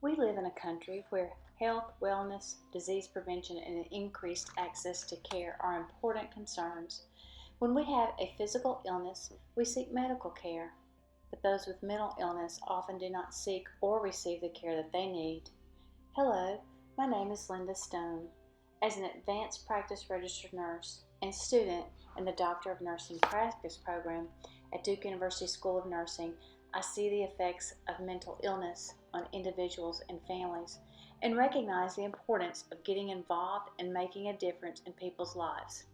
We live in a country where health, wellness, disease prevention, and increased access to care are important concerns. When we have a physical illness, we seek medical care, but those with mental illness often do not seek or receive the care that they need. Hello, my name is Linda Stone. As an advanced practice registered nurse and student in the Doctor of Nursing practice program at Duke University School of Nursing, I see the effects of mental illness on individuals and families and recognize the importance of getting involved and making a difference in people's lives.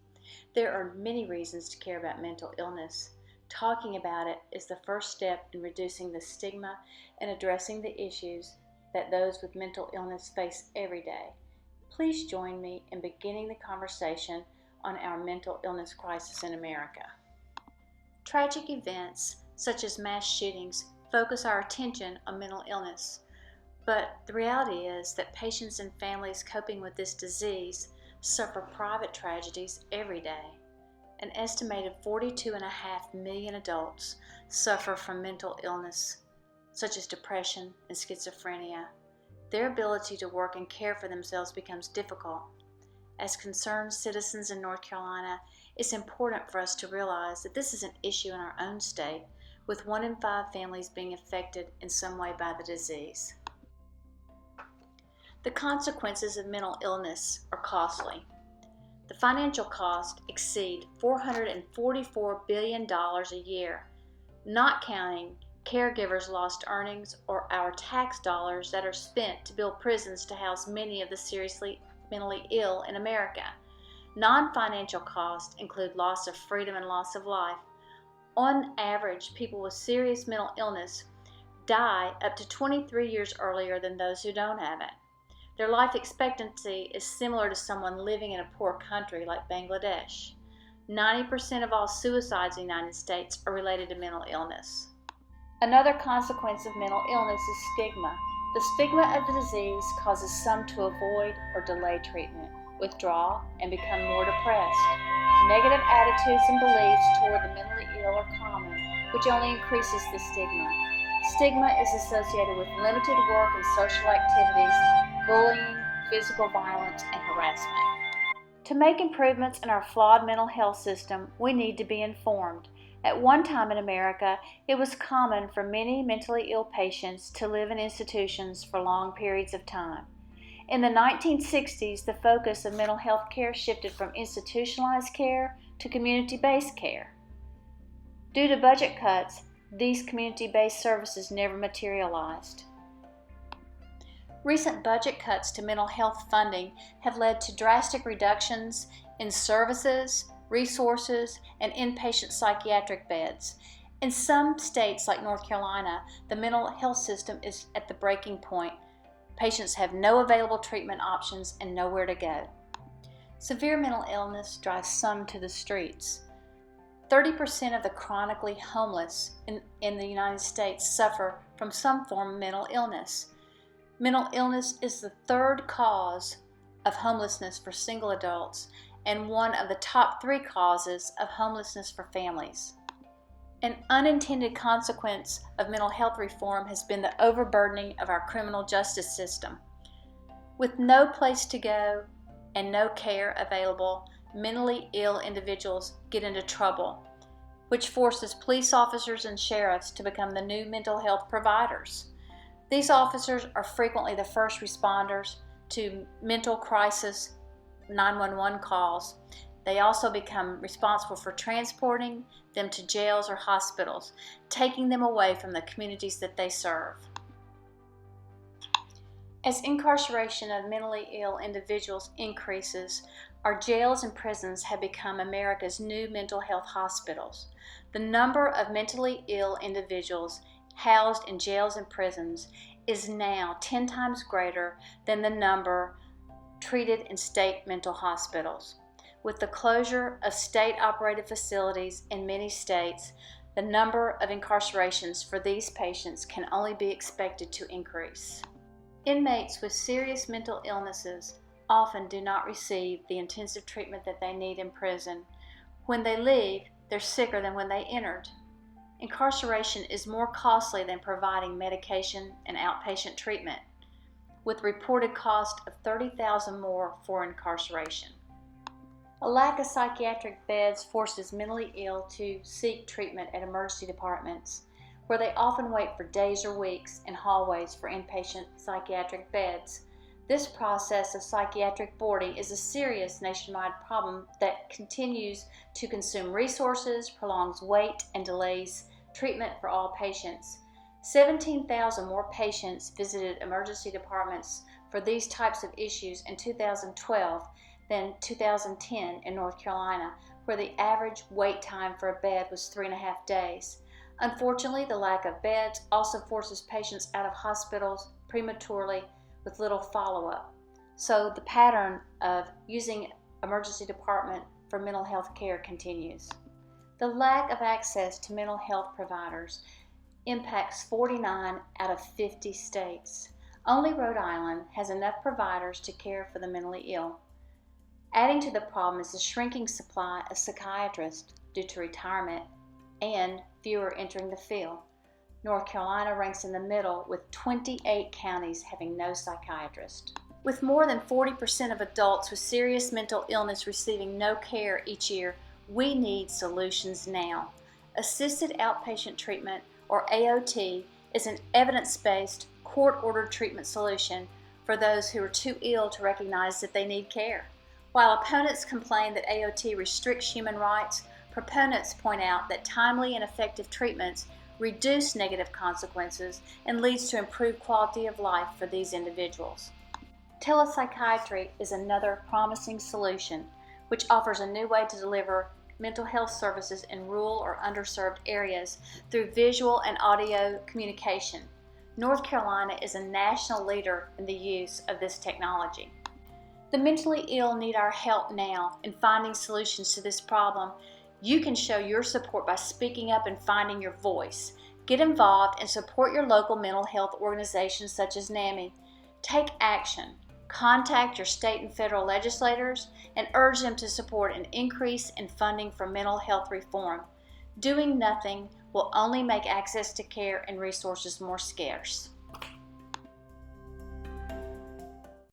There are many reasons to care about mental illness. Talking about it is the first step in reducing the stigma and addressing the issues that those with mental illness face every day. Please join me in beginning the conversation on our mental illness crisis in America. Tragic events such as mass shootings focus our attention on mental illness, but the reality is that patients and families coping with this disease suffer private tragedies every day. An estimated 42.5 million adults suffer from mental illness, such as depression and schizophrenia. Their ability to work and care for themselves becomes difficult. As concerned citizens in North Carolina, it's important for us to realize that this is an issue in our own state, with 1 in 5 families being affected in some way by the disease. The consequences of mental illness are costly. The financial costs exceed $444 billion a year, not counting caregivers' lost earnings or our tax dollars that are spent to build prisons to house many of the seriously mentally ill in America. Non-financial costs include loss of freedom and loss of life. On average, people with serious mental illness die up to 23 years earlier than those who don't have it. Their life expectancy is similar to someone living in a poor country like Bangladesh. 90% of all suicides in the United States are related to mental illness. Another consequence of mental illness is stigma. The stigma of the disease causes some to avoid or delay treatment, withdraw, and become more depressed. Negative attitudes and beliefs toward the mentally ill are common, which only increases the stigma. Stigma is associated with limited work and social activities, bullying, physical violence, and harassment. To make improvements in our flawed mental health system, we need to be informed. At one time in America, it was common for many mentally ill patients to live in institutions for long periods of time. In the 1960s, the focus of mental health care shifted from institutionalized care to community-based care. Due to budget cuts, these community-based services never materialized. Recent budget cuts to mental health funding have led to drastic reductions in services, resources, and inpatient psychiatric beds. In some states like North Carolina, the mental health system is at the breaking point. Patients have no available treatment options and nowhere to go. Severe mental illness drives some to the streets. 30% of the chronically homeless in the United States suffer from some form of mental illness. Mental illness is the third cause of homelessness for single adults and one of the top 3 causes of homelessness for families. An unintended consequence of mental health reform has been the overburdening of our criminal justice system. With no place to go and no care available, mentally ill individuals get into trouble, which forces police officers and sheriffs to become the new mental health providers. These officers are frequently the first responders to mental crisis 911 calls. They also become responsible for transporting them to jails or hospitals, taking them away from the communities that they serve. As incarceration of mentally ill individuals increases, our jails and prisons have become America's new mental health hospitals. The number of mentally ill individuals housed in jails and prisons is now 10 times greater than the number treated in state mental hospitals. With the closure of state-operated facilities in many states, the number of incarcerations for these patients can only be expected to increase. Inmates with serious mental illnesses often do not receive the intensive treatment that they need in prison. When they leave, they're sicker than when they entered. Incarceration is more costly than providing medication and outpatient treatment. with reported cost of $30,000 more for incarceration. A lack of psychiatric beds forces mentally ill to seek treatment at emergency departments, where they often wait for days or weeks in hallways for inpatient psychiatric beds. This process of psychiatric boarding is a serious nationwide problem that continues to consume resources, prolongs wait, and delays treatment for all patients. 17,000 more patients visited emergency departments for these types of issues in 2012 than 2010 in North Carolina, where the average wait time for a bed was 3.5 days. Unfortunately, the lack of beds also forces patients out of hospitals prematurely with little follow-up. So the pattern of using emergency department for mental health care continues. The lack of access to mental health providers impacts 49 out of 50 states. Only Rhode Island has enough providers to care for the mentally ill. Adding to the problem is the shrinking supply of psychiatrists due to retirement and fewer entering the field. North Carolina ranks in the middle, with 28 counties having no psychiatrist. With more than 40% of adults with serious mental illness receiving no care each year, we need solutions now. Assisted outpatient treatment, or AOT, is an evidence-based, court-ordered treatment solution for those who are too ill to recognize that they need care. While opponents complain that AOT restricts human rights, proponents point out that timely and effective treatments reduce negative consequences and leads to improved quality of life for these individuals. Telepsychiatry is another promising solution, which offers a new way to deliver mental health services in rural or underserved areas through visual and audio communication. North Carolina is a national leader in the use of this technology. The mentally ill need our help now in finding solutions to this problem. You can show your support by speaking up and finding your voice. Get involved and support your local mental health organizations such as NAMI. Take action. Contact your state and federal legislators and urge them to support an increase in funding for mental health reform. Doing nothing will only make access to care and resources more scarce.